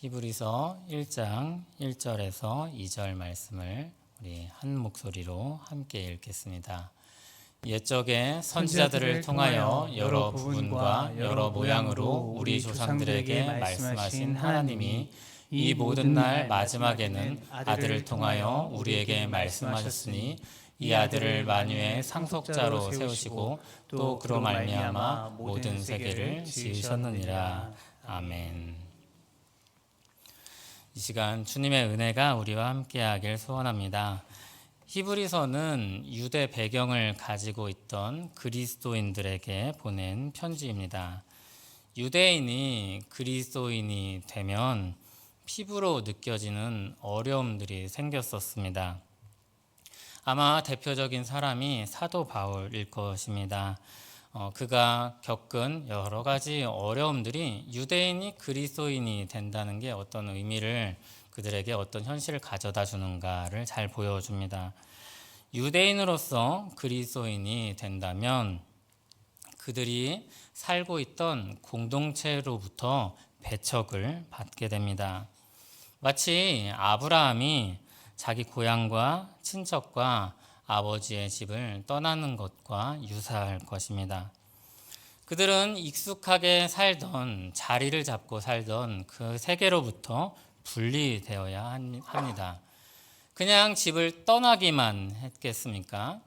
히브리서 1장 1절에서 2절 말씀을 우리 한 목소리로 함께 읽겠습니다. 옛적에 선지자들을 통하여 여러 부분과 여러 모양으로 우리 조상들에게 말씀하신 하나님이 이 모든 날 마지막에는 아들을 통하여 우리에게 말씀하셨으니 이 아들을 만유의 상속자로 세우시고 또 그로 말미암아 모든 세계를 지으셨느니라. 아멘. 이 시간 주님의 은혜가 우리와 함께하길 소원합니다. 히브리서는 유대 배경을 가지고 있던 그리스도인들에게 보낸 편지입니다. 유대인이 그리스도인이 되면 피부로 느껴지는 어려움들이 생겼었습니다. 아마 대표적인 사람이 사도 바울일 것입니다. 그가 겪은 여러 가지 어려움들이 유대인이 그리스도인이 된다는 게 어떤 의미를, 그들에게 어떤 현실을 가져다 주는가를 잘 보여줍니다. 유대인으로서 그리스도인이 된다면 그들이 살고 있던 공동체로부터 배척을 받게 됩니다. 마치 아브라함이 자기 고향과 친척과 아버지의 집을 떠나는 것과 유사할 것입니다. 그들은 익숙하게 살던, 자리를 잡고 살던 그 세계로부터 분리되어야 합니다. 그냥 집을 떠나기만 했겠습니까?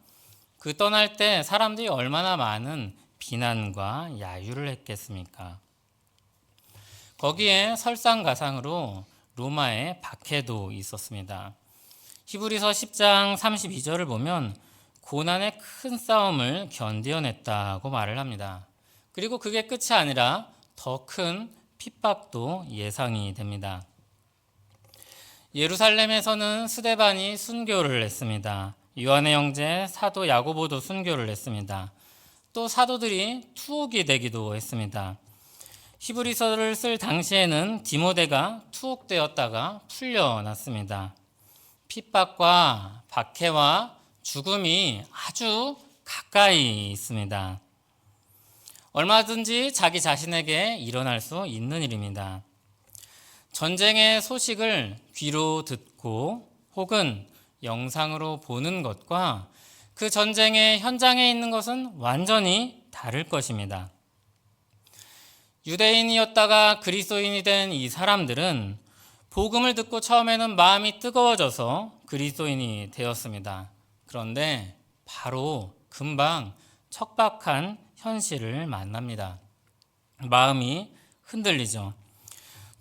그 떠날 때 사람들이 얼마나 많은 비난과 야유를 했겠습니까? 거기에 설상가상으로 로마의 박해도 있었습니다. 히브리서 10장 32절을 보면 고난의 큰 싸움을 견뎌냈다고 말을 합니다. 그리고 그게 끝이 아니라 더 큰 핍박도 예상이 됩니다. 예루살렘에서는 스데반이 순교를 했습니다. 요한의 형제 사도 야고보도 순교를 했습니다. 또 사도들이 투옥이 되기도 했습니다. 히브리서를 쓸 당시에는 디모데가 투옥되었다가 풀려났습니다. 핍박과 박해와 죽음이 아주 가까이 있습니다. 얼마든지 자기 자신에게 일어날 수 있는 일입니다. 전쟁의 소식을 귀로 듣고 혹은 영상으로 보는 것과 그 전쟁의 현장에 있는 것은 완전히 다를 것입니다. 유대인이었다가 그리스도인이 된 이 사람들은 복음을 듣고 처음에는 마음이 뜨거워져서 그리스도인이 되었습니다. 그런데 바로 금방 척박한 현실을 만납니다. 마음이 흔들리죠.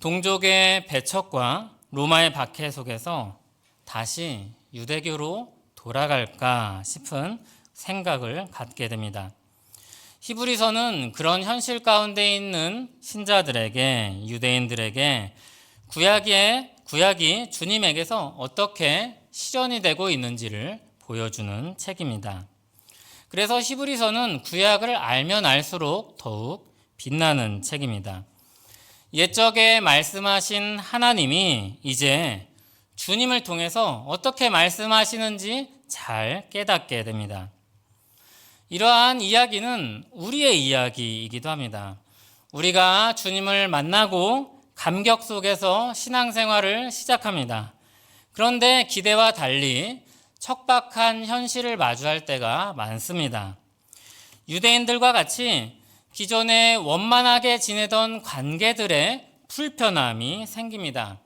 동족의 배척과 로마의 박해 속에서 다시 유대교로 돌아갈까 싶은 생각을 갖게 됩니다. 히브리서는 그런 현실 가운데 있는 신자들에게, 유대인들에게 구약이 주님에게서 어떻게 실현이 되고 있는지를 보여주는 책입니다. 그래서 히브리서는 구약을 알면 알수록 더욱 빛나는 책입니다. 옛적에 말씀하신 하나님이 이제 주님을 통해서 어떻게 말씀하시는지 잘 깨닫게 됩니다. 이러한 이야기는 우리의 이야기이기도 합니다. 우리가 주님을 만나고 감격 속에서 신앙생활을 시작합니다. 그런데 기대와 달리 척박한 현실을 마주할 때가 많습니다. 유대인들과 같이 기존에 원만하게 지내던 관계들의 불편함이 생깁니다.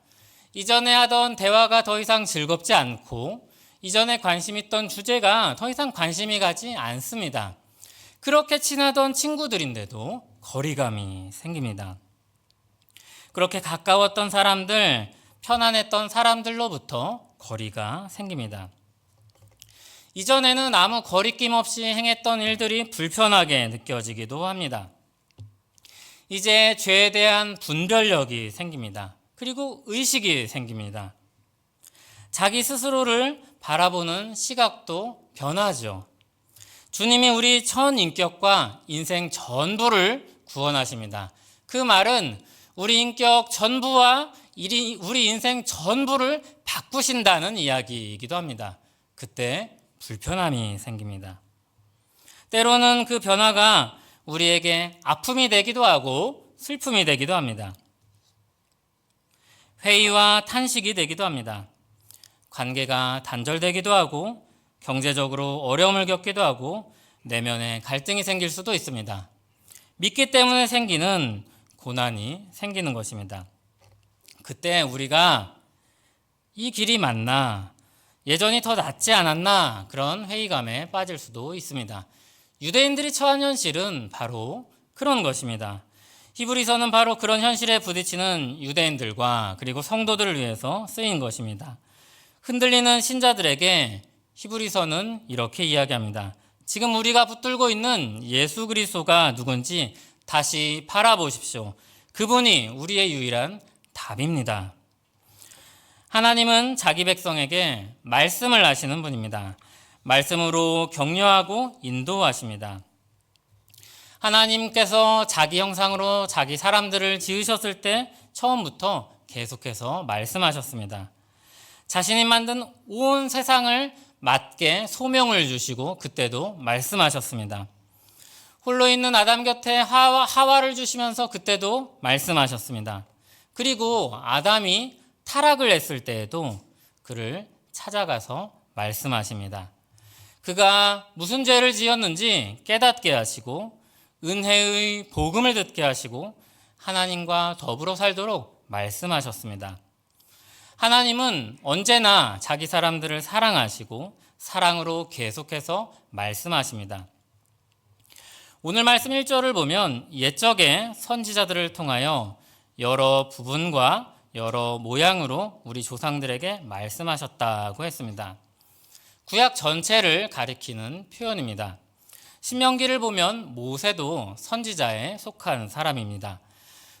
이전에 하던 대화가 더 이상 즐겁지 않고 이전에 관심 있던 주제가 더 이상 관심이 가지 않습니다. 그렇게 친하던 친구들인데도 거리감이 생깁니다. 그렇게 가까웠던 사람들, 편안했던 사람들로부터 거리가 생깁니다. 이전에는 아무 거리낌 없이 행했던 일들이 불편하게 느껴지기도 합니다. 이제 죄에 대한 분별력이 생깁니다. 그리고 의식이 생깁니다. 자기 스스로를 바라보는 시각도 변하죠. 주님이 우리 전 인격과 인생 전부를 구원하십니다. 그 말은 우리 인격 전부와 우리 인생 전부를 바꾸신다는 이야기이기도 합니다. 그때 불편함이 생깁니다. 때로는 그 변화가 우리에게 아픔이 되기도 하고 슬픔이 되기도 합니다. 회의와 탄식이 되기도 합니다. 관계가 단절되기도 하고 경제적으로 어려움을 겪기도 하고 내면에 갈등이 생길 수도 있습니다. 믿기 때문에 생기는 고난이 생기는 것입니다. 그때 우리가 이 길이 맞나? 예전이 더 낫지 않았나? 그런 회의감에 빠질 수도 있습니다. 유대인들이 처한 현실은 바로 그런 것입니다. 히브리서는 바로 그런 현실에 부딪히는 유대인들과 그리고 성도들을 위해서 쓰인 것입니다. 흔들리는 신자들에게 히브리서는 이렇게 이야기합니다. 지금 우리가 붙들고 있는 예수 그리스도가 누군지 다시 바라보십시오. 그분이 우리의 유일한 답입니다. 하나님은 자기 백성에게 말씀을 하시는 분입니다. 말씀으로 격려하고 인도하십니다. 하나님께서 자기 형상으로 자기 사람들을 지으셨을 때 처음부터 계속해서 말씀하셨습니다. 자신이 만든 온 세상을 맞게 소명을 주시고 그때도 말씀하셨습니다. 홀로 있는 아담 곁에 하와를 주시면서 그때도 말씀하셨습니다. 그리고 아담이 타락을 했을 때에도 그를 찾아가서 말씀하십니다. 그가 무슨 죄를 지었는지 깨닫게 하시고 은혜의 복음을 듣게 하시고 하나님과 더불어 살도록 말씀하셨습니다. 하나님은 언제나 자기 사람들을 사랑하시고 사랑으로 계속해서 말씀하십니다. 오늘 말씀 1절을 보면 옛적에 선지자들을 통하여 여러 부분과 여러 모양으로 우리 조상들에게 말씀하셨다고 했습니다. 구약 전체를 가리키는 표현입니다. 신명기를 보면 모세도 선지자에 속한 사람입니다.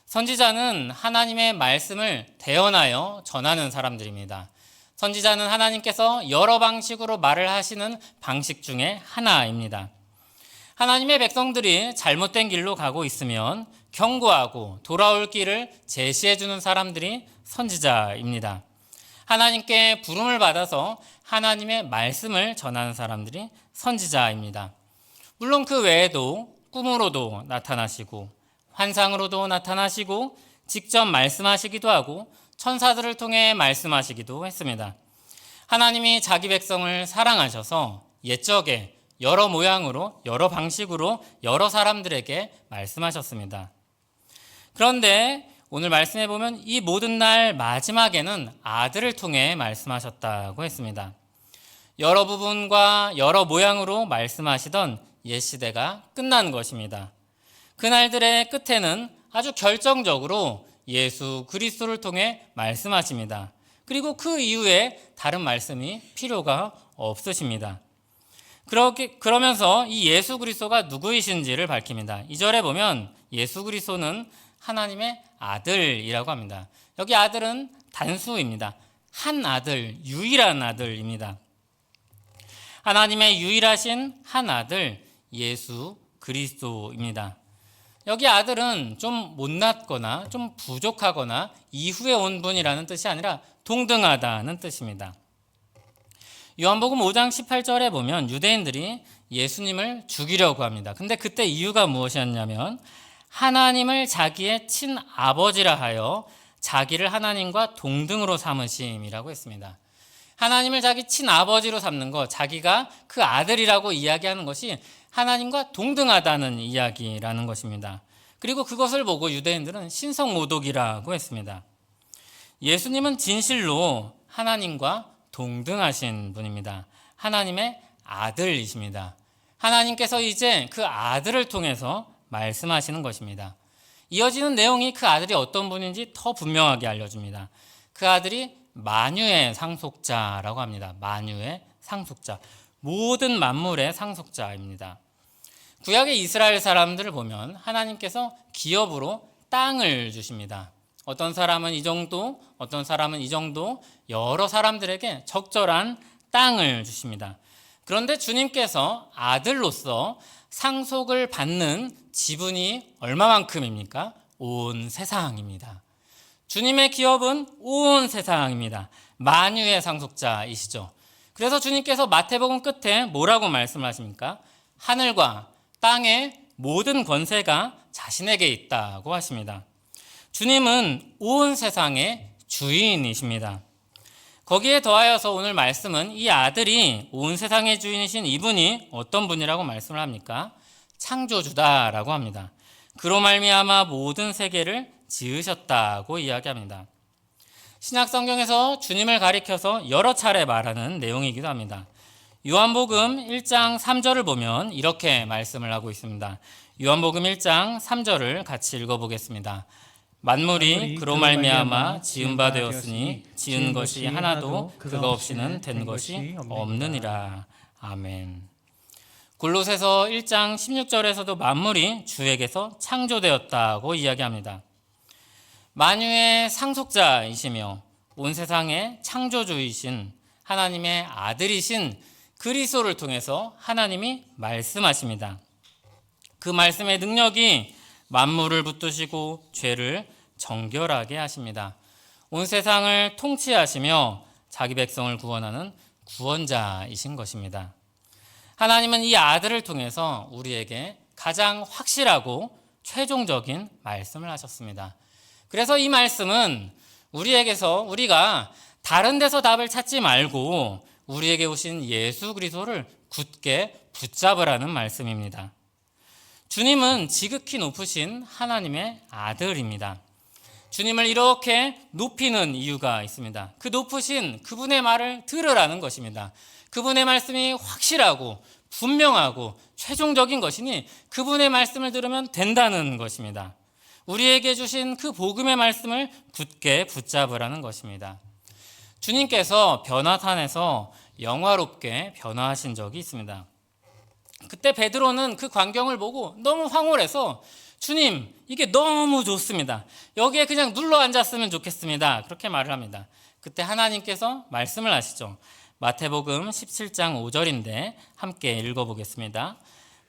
선지자는 하나님의 말씀을 대언하여 전하는 사람들입니다. 선지자는 하나님께서 여러 방식으로 말을 하시는 방식 중에 하나입니다. 하나님의 백성들이 잘못된 길로 가고 있으면 경고하고 돌아올 길을 제시해 주는 사람들이 선지자입니다. 하나님께 부름을 받아서 하나님의 말씀을 전하는 사람들이 선지자입니다. 물론 그 외에도 꿈으로도 나타나시고 환상으로도 나타나시고 직접 말씀하시기도 하고 천사들을 통해 말씀하시기도 했습니다. 하나님이 자기 백성을 사랑하셔서 옛적에 여러 모양으로 여러 방식으로 여러 사람들에게 말씀하셨습니다. 그런데 오늘 말씀해 보면 이 모든 날 마지막에는 아들을 통해 말씀하셨다고 했습니다. 여러 부분과 여러 모양으로 말씀하시던 옛 시대가 끝난 것입니다. 그날들의 끝에는 아주 결정적으로 예수 그리스도를 통해 말씀하십니다. 그리고 그 이후에 다른 말씀이 필요가 없으십니다. 그러면서 이 예수 그리스도가 누구이신지를 밝힙니다. 2절에 보면 예수 그리스도는 하나님의 아들이라고 합니다. 여기 아들은 단수입니다. 한 아들, 유일한 아들입니다. 하나님의 유일하신 한 아들 예수 그리스도입니다. 여기 아들은 좀 못났거나 좀 부족하거나 이후에 온 분이라는 뜻이 아니라 동등하다는 뜻입니다. 요한복음 5장 18절에 보면 유대인들이 예수님을 죽이려고 합니다. 근데 그때 이유가 무엇이었냐면 하나님을 자기의 친아버지라 하여 자기를 하나님과 동등으로 삼으심이라고 했습니다. 하나님을 자기 친아버지로 삼는 것, 자기가 그 아들이라고 이야기하는 것이 하나님과 동등하다는 이야기라는 것입니다. 그리고 그것을 보고 유대인들은 신성모독이라고 했습니다. 예수님은 진실로 하나님과 동등하신 분입니다. 하나님의 아들이십니다. 하나님께서 이제 그 아들을 통해서 말씀하시는 것입니다. 이어지는 내용이 그 아들이 어떤 분인지 더 분명하게 알려줍니다. 그 아들이 만유의 상속자라고 합니다. 만유의 상속자. 모든 만물의 상속자입니다. 구약의 이스라엘 사람들을 보면 하나님께서 기업으로 땅을 주십니다. 어떤 사람은 이 정도, 어떤 사람은 이 정도, 여러 사람들에게 적절한 땅을 주십니다. 그런데 주님께서 아들로서 상속을 받는 지분이 얼마만큼입니까? 온 세상입니다. 주님의 기업은 온 세상입니다. 만유의 상속자이시죠. 그래서 주님께서 마태복음 끝에 뭐라고 말씀하십니까? 하늘과 땅의 모든 권세가 자신에게 있다고 하십니다. 주님은 온 세상의 주인이십니다. 거기에 더하여서 오늘 말씀은 이 아들이 온 세상의 주인이신 이분이 어떤 분이라고 말씀을 합니까? 창조주다라고 합니다. 그로 말미암아 모든 세계를 지으셨다고 이야기합니다. 신약 성경에서 주님을 가리켜서 여러 차례 말하는 내용이기도 합니다. 요한복음 1장 3절을 보면 이렇게 말씀을 하고 있습니다. 요한복음 1장 3절을 같이 읽어보겠습니다. 만물이 그로 말미암아 지은 바 되었으니 지은 것이 하나도 그가 없이는 된 것이 없느니라. 아멘. 골로새서 1장 16절에서도 만물이 주에게서 창조되었다고 이야기합니다. 만유의 상속자이시며 온 세상의 창조주이신 하나님의 아들이신 그리스도를 통해서 하나님이 말씀하십니다. 그 말씀의 능력이 만물을 붙드시고 죄를 정결하게 하십니다. 온 세상을 통치하시며 자기 백성을 구원하는 구원자이신 것입니다. 하나님은 이 아들을 통해서 우리에게 가장 확실하고 최종적인 말씀을 하셨습니다. 그래서 이 말씀은 우리가 다른 데서 답을 찾지 말고 우리에게 오신 예수 그리스도를 굳게 붙잡으라는 말씀입니다. 주님은 지극히 높으신 하나님의 아들입니다. 주님을 이렇게 높이는 이유가 있습니다. 그 높으신 그분의 말을 들으라는 것입니다. 그분의 말씀이 확실하고 분명하고 최종적인 것이니 그분의 말씀을 들으면 된다는 것입니다. 우리에게 주신 그 복음의 말씀을 굳게 붙잡으라는 것입니다. 주님께서 변화산에서 영화롭게 변화하신 적이 있습니다. 그때 베드로는 그 광경을 보고 너무 황홀해서 주님, 이게 너무 좋습니다. 여기에 그냥 눌러 앉았으면 좋겠습니다. 그렇게 말을 합니다. 그때 하나님께서 말씀을 하시죠. 마태복음 17장 5절인데 함께 읽어보겠습니다.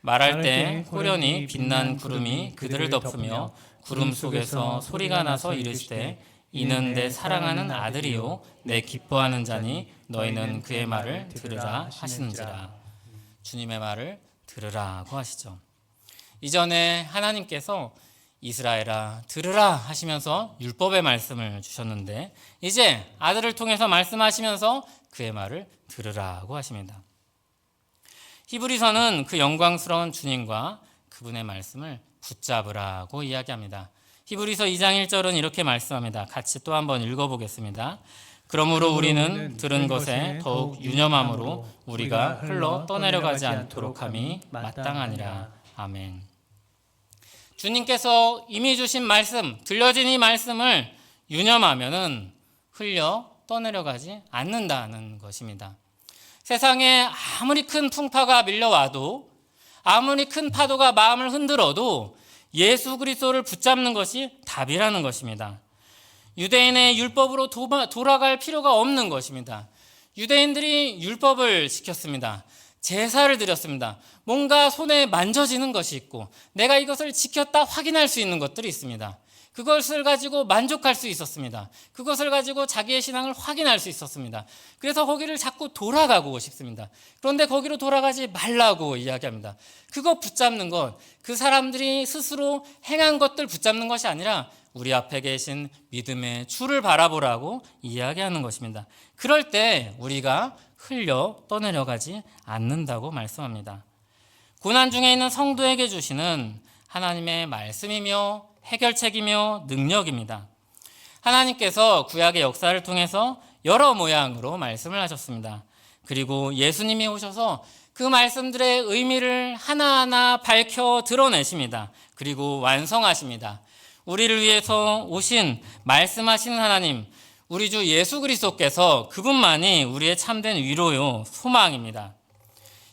말할 때 호련히 빛난 구름이 그들을 덮으며 구름 속에서 소리가 나서 이르시되 이는 내 사랑하는 아들이요 내 기뻐하는 자니 너희는 그의 말을 들으라 하시는지라. 주님의 말을 들으라고 하시죠. 이전에 하나님께서 이스라엘아 들으라 하시면서 율법의 말씀을 주셨는데 이제 아들을 통해서 말씀하시면서 그의 말을 들으라고 하십니다. 히브리서는 그 영광스러운 주님과 그분의 말씀을 붙잡으라고 이야기합니다. 히브리서 2장 1절은 이렇게 말씀합니다. 같이 또 한번 읽어보겠습니다. 그러므로 우리는 들은 것에 더욱 유념함으로 우리가 흘러 떠내려가지 않도록 함이 마땅하니라. 아멘. 주님께서 이미 주신 말씀, 들려진 이 말씀을 유념하면은 흘려 떠내려가지 않는다는 것입니다. 세상에 아무리 큰 풍파가 밀려와도 아무리 큰 파도가 마음을 흔들어도 예수 그리스도를 붙잡는 것이 답이라는 것입니다. 유대인의 율법으로 돌아갈 필요가 없는 것입니다. 유대인들이 율법을 지켰습니다. 제사를 드렸습니다. 뭔가 손에 만져지는 것이 있고 내가 이것을 지켰다 확인할 수 있는 것들이 있습니다. 그것을 가지고 만족할 수 있었습니다. 그것을 가지고 자기의 신앙을 확인할 수 있었습니다. 그래서 거기를 자꾸 돌아가고 싶습니다. 그런데 거기로 돌아가지 말라고 이야기합니다. 그거 붙잡는 것, 그 사람들이 스스로 행한 것들 붙잡는 것이 아니라 우리 앞에 계신 믿음의 주를 바라보라고 이야기하는 것입니다. 그럴 때 우리가 흘려 떠내려가지 않는다고 말씀합니다. 고난 중에 있는 성도에게 주시는 하나님의 말씀이며 해결책이며 능력입니다. 하나님께서 구약의 역사를 통해서 여러 모양으로 말씀을 하셨습니다. 그리고 예수님이 오셔서 그 말씀들의 의미를 하나하나 밝혀 드러내십니다. 그리고 완성하십니다. 우리를 위해서 오신 말씀하시는 하나님, 우리 주 예수 그리스도께서 그분만이 우리의 참된 위로요 소망입니다.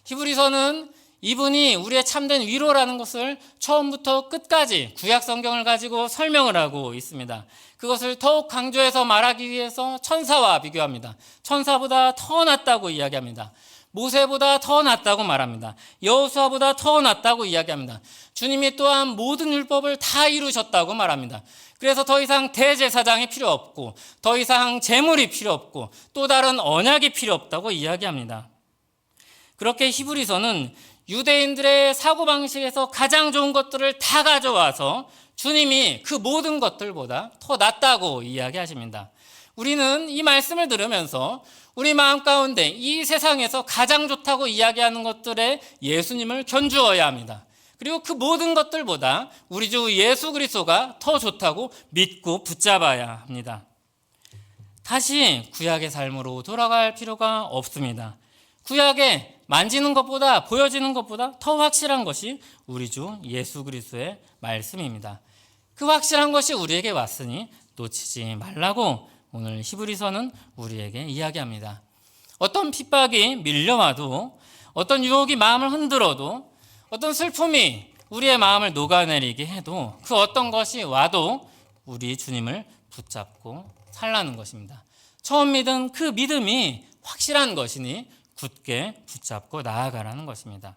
히브리서는 이분이 우리의 참된 위로라는 것을 처음부터 끝까지 구약 성경을 가지고 설명을 하고 있습니다. 그것을 더욱 강조해서 말하기 위해서 천사와 비교합니다. 천사보다 더 낫다고 이야기합니다. 모세보다 더 낫다고 말합니다. 여호수아보다 더 낫다고 이야기합니다. 주님이 또한 모든 율법을 다 이루셨다고 말합니다. 그래서 더 이상 대제사장이 필요 없고 더 이상 제물이 필요 없고 또 다른 언약이 필요 없다고 이야기합니다. 그렇게 히브리서는 유대인들의 사고방식에서 가장 좋은 것들을 다 가져와서 주님이 그 모든 것들보다 더 낫다고 이야기하십니다. 우리는 이 말씀을 들으면서 우리 마음 가운데 이 세상에서 가장 좋다고 이야기하는 것들에 예수님을 견주어야 합니다. 그리고 그 모든 것들보다 우리 주 예수 그리스도가 더 좋다고 믿고 붙잡아야 합니다. 다시 구약의 삶으로 돌아갈 필요가 없습니다. 구약에 만지는 것보다 보여지는 것보다 더 확실한 것이 우리 주 예수 그리스도의 말씀입니다. 그 확실한 것이 우리에게 왔으니 놓치지 말라고 오늘 히브리서는 우리에게 이야기합니다. 어떤 핍박이 밀려와도, 어떤 유혹이 마음을 흔들어도, 어떤 슬픔이 우리의 마음을 녹아내리게 해도, 그 어떤 것이 와도 우리 주님을 붙잡고 살라는 것입니다. 처음 믿은 그 믿음이 확실한 것이니 굳게 붙잡고 나아가라는 것입니다.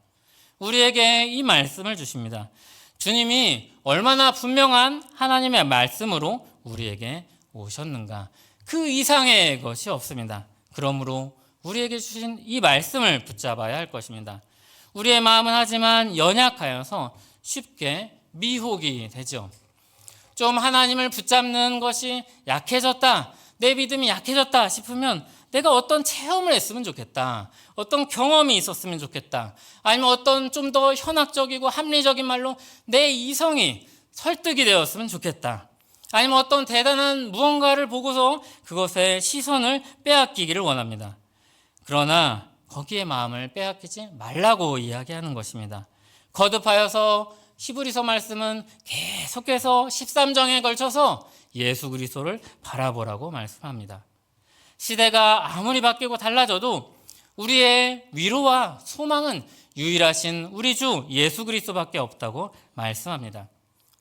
우리에게 이 말씀을 주십니다. 주님이 얼마나 분명한 하나님의 말씀으로 우리에게 오셨는가, 그 이상의 것이 없습니다. 그러므로 우리에게 주신 이 말씀을 붙잡아야 할 것입니다. 우리의 마음은 하지만 연약하여서 쉽게 미혹이 되죠. 좀 하나님을 붙잡는 것이 약해졌다, 내 믿음이 약해졌다 싶으면 내가 어떤 체험을 했으면 좋겠다, 어떤 경험이 있었으면 좋겠다, 아니면 어떤 좀 더 현학적이고 합리적인 말로 내 이성이 설득이 되었으면 좋겠다, 아니면 어떤 대단한 무언가를 보고서 그것의 시선을 빼앗기기를 원합니다. 그러나 거기에 마음을 빼앗기지 말라고 이야기하는 것입니다. 거듭하여서 히브리서 말씀은 계속해서 13장에 걸쳐서 예수 그리스도를 바라보라고 말씀합니다. 시대가 아무리 바뀌고 달라져도 우리의 위로와 소망은 유일하신 우리 주 예수 그리스도밖에 없다고 말씀합니다.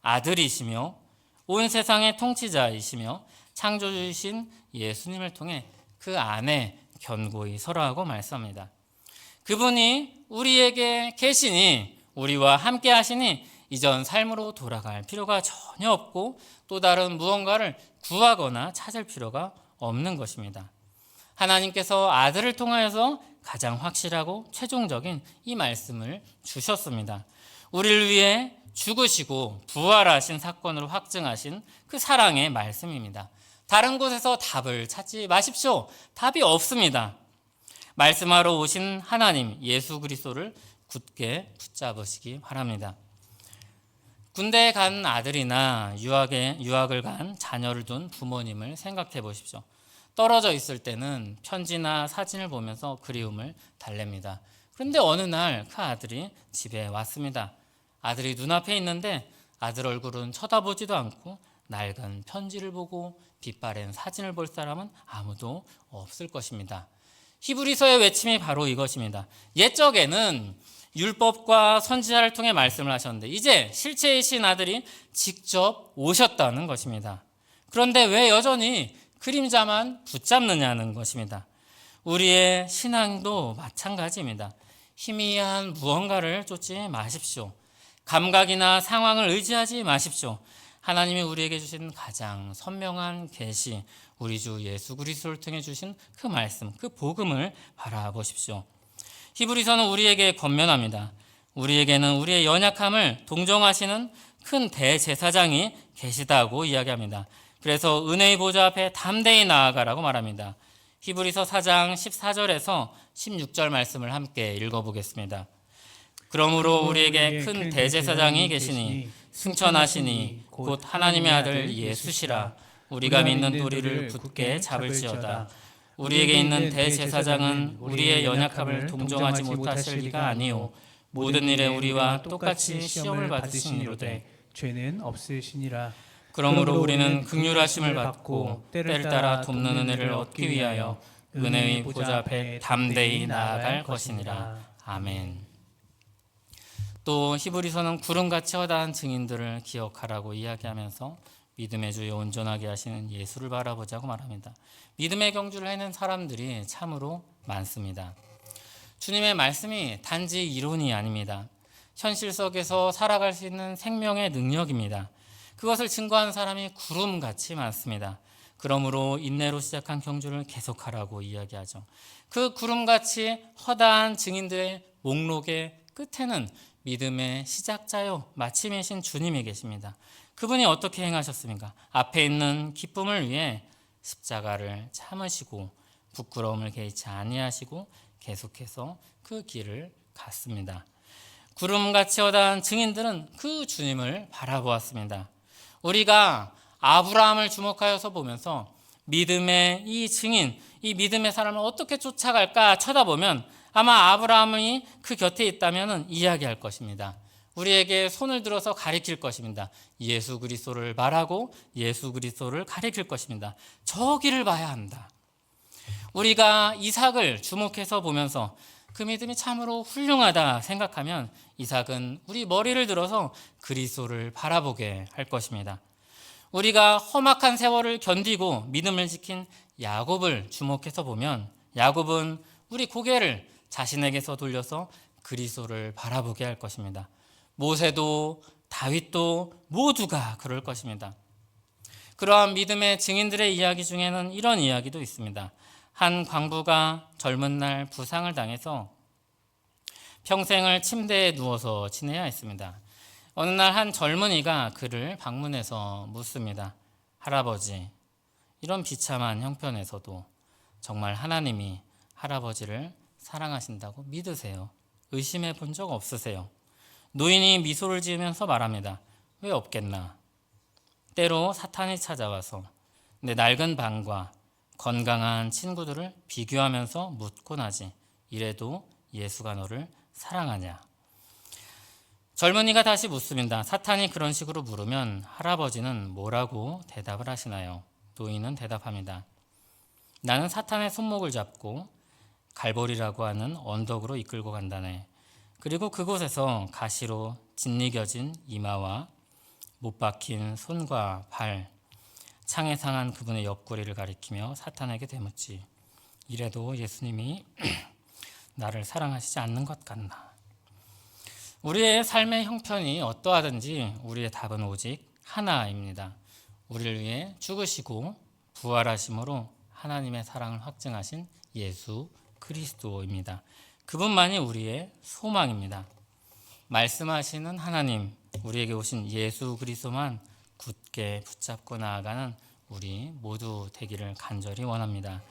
아들이시며 온 세상의 통치자이시며 창조주이신 예수님을 통해 그 안에 견고히 서라고 말씀합니다. 그분이 우리에게 계시니, 우리와 함께 하시니 이전 삶으로 돌아갈 필요가 전혀 없고 또 다른 무언가를 구하거나 찾을 필요가 없는 것입니다. 하나님께서 아들을 통하여서 가장 확실하고 최종적인 이 말씀을 주셨습니다. 우리를 위해 죽으시고 부활하신 사건으로 확증하신 그 사랑의 말씀입니다. 다른 곳에서 답을 찾지 마십시오. 답이 없습니다. 말씀하러 오신 하나님 예수 그리스도를 굳게 붙잡으시기 바랍니다. 군대에 간 아들이나 유학을 간 자녀를 둔 부모님을 생각해 보십시오. 떨어져 있을 때는 편지나 사진을 보면서 그리움을 달랩니다. 그런데 어느 날 그 아들이 집에 왔습니다. 아들이 눈앞에 있는데 아들 얼굴은 쳐다보지도 않고 낡은 편지를 보고 빛바랜 사진을 볼 사람은 아무도 없을 것입니다. 히브리서의 외침이 바로 이것입니다. 옛적에는 율법과 선지자를 통해 말씀을 하셨는데 이제 실체이신 아들이 직접 오셨다는 것입니다. 그런데 왜 여전히 그림자만 붙잡느냐는 것입니다. 우리의 신앙도 마찬가지입니다. 희미한 무언가를 쫓지 마십시오. 감각이나 상황을 의지하지 마십시오. 하나님이 우리에게 주신 가장 선명한 계시, 우리 주 예수 그리스도를 통해 주신 그 말씀, 그 복음을 바라보십시오. 히브리서는 우리에게 권면합니다. 우리에게는 우리의 연약함을 동정하시는 큰 대제사장이 계시다고 이야기합니다. 그래서 은혜의 보좌 앞에 담대히 나아가라고 말합니다. 히브리서 4장 14절에서 16절 말씀을 함께 읽어보겠습니다. 그러므로 우리에게 큰 대제사장이 계시니 승천하시니 곧 하나님의 아들 예수시라. 우리가 믿는 도리를 굳게 잡을지어다. 우리에게 있는 대제사장은 우리의 연약함을 동정하지 못하실 리가 아니요 모든 일에 우리와 똑같이 시험을 받으시니로되 죄는 없으시니라. 그러므로 우리는 긍휼하심을 받고 때를 따라 돕는 은혜를 얻기 위하여 은혜의 보좌 앞에 담대히 나아갈 것이니라. 아멘. 또 히브리서는 구름같이 허다한 증인들을 기억하라고 이야기하면서 믿음의 주에 온전하게 하시는 예수를 바라보자고 말합니다. 믿음의 경주를 해낸 사람들이 참으로 많습니다. 주님의 말씀이 단지 이론이 아닙니다. 현실 속에서 살아갈 수 있는 생명의 능력입니다. 그것을 증거하는 사람이 구름같이 많습니다. 그러므로 인내로 시작한 경주를 계속하라고 이야기하죠. 그 구름같이 허다한 증인들의 목록의 끝에는 믿음의 시작자요 마침이신 주님이 계십니다. 그분이 어떻게 행하셨습니까? 앞에 있는 기쁨을 위해 십자가를 참으시고 부끄러움을 개의치 아니하시고 계속해서 그 길을 갔습니다. 구름같이 어다한 증인들은 그 주님을 바라보았습니다. 우리가 아브라함을 주목하여서 보면서 믿음의 이 증인, 이 믿음의 사람을 어떻게 쫓아갈까 쳐다보면 아마 아브라함이 그 곁에 있다면 이야기할 것입니다. 우리에게 손을 들어서 가리킬 것입니다. 예수 그리스도를 말하고 예수 그리스도를 가리킬 것입니다. 저 길을 봐야 한다. 우리가 이삭을 주목해서 보면서 그 믿음이 참으로 훌륭하다 생각하면 이삭은 우리 머리를 들어서 그리스도를 바라보게 할 것입니다. 우리가 험악한 세월을 견디고 믿음을 지킨 야곱을 주목해서 보면 야곱은 우리 고개를 자신에게서 돌려서 그리스도를 바라보게 할 것입니다. 모세도 다윗도 모두가 그럴 것입니다. 그러한 믿음의 증인들의 이야기 중에는 이런 이야기도 있습니다. 한 광부가 젊은 날 부상을 당해서 평생을 침대에 누워서 지내야 했습니다. 어느 날 한 젊은이가 그를 방문해서 묻습니다. 할아버지, 이런 비참한 형편에서도 정말 하나님이 할아버지를 사랑하신다고 믿으세요? 의심해 본 적 없으세요? 노인이 미소를 지으면서 말합니다. 왜 없겠나? 때로 사탄이 찾아와서 내 낡은 방과 건강한 친구들을 비교하면서 묻곤 하지. 이래도 예수가 너를 사랑하냐? 젊은이가 다시 묻습니다. 사탄이 그런 식으로 물으면 할아버지는 뭐라고 대답을 하시나요? 노인은 대답합니다. 나는 사탄의 손목을 잡고 갈보리라고 하는 언덕으로 이끌고 간다네. 그리고 그곳에서 가시로 짓이겨진 이마와 못 박힌 손과 발, 창에 상한 그분의 옆구리를 가리키며 사탄에게 되묻지. 이래도 예수님이 나를 사랑하시지 않는 것 같나. 우리의 삶의 형편이 어떠하든지 우리의 답은 오직 하나입니다. 우리를 위해 죽으시고 부활하심으로 하나님의 사랑을 확증하신 예수 그리스도입니다. 그분만이 우리의 소망입니다. 말씀하시는 하나님, 우리에게 오신 예수 그리스도만 굳게 붙잡고 나아가는 우리 모두 되기를 간절히 원합니다.